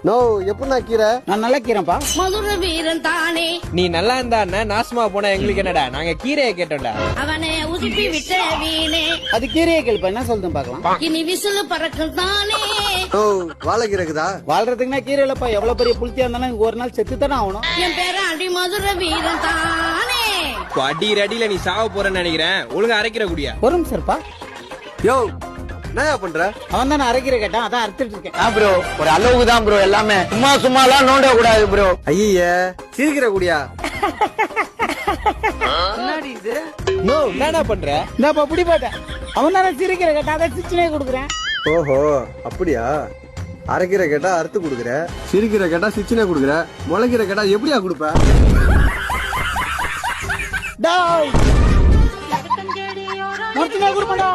No எப்படின்னா கீரை நான் நல்லா கீரைப்பா. மதுர வீரன் தானே நீ நல்லா இருந்தா நாசமா போனா எங்களுக்கு என்னடா, நாங்க கீரையை கேட்டோம்டா. அவனை உசுப்பி விட்ட வீணே அது கீரையை கேள்ப்பா, என்ன சொல்லுது பாக்கலாம். இனி விசிலு பறக்கும் தானே. நோ வாழைக்கீரை இருக்குதா? வாழ்றதுக்குன்னா கீரை இல்லப்பா, எவ்வளவு பெரிய புளித்தியா இருந்தாலும் ஒரு நாள் செத்து தானே ஆகணும். என் பேர அடி மதுர வீரன் தானே. அடி அடியில நீ சாவ போறன்னு நினைக்கிறேன். ஒழுங்கா அரைக்கிற குடியா. ஒரு நிமிஷம் இருப்பா. யோ என்னயா பண்ற? அவன் தான் அரைக்கிற கேட்டான், அதான் அறுத்துட்டு இருக்கேன். ப்ரோ ஒரு அளவுக்கு தான் ப்ரோ, எல்லாமே சும்மா எல்லாம் நோண்ட கூடாது ப்ரோ. ஐய சிரிக்கிற குடியா? நோ என்னடா பண்ற? இந்தாப்பா புடி போட்டேன். அவன் தானே சிரிக்கிற கேட்டா, அதான் சிச்சனே கொடுக்குறேன். ஓஹோ அப்படியா? அரைக்கீரை கேட்டா அறுத்து குடுக்குற, சிரிக்கிற கேட்டா சிச்சினே குடுக்குற, முளைக்கீரை கேட்டா எப்படியா கொடுப்ப? டாய் மொத்தமே கொடுப்பா.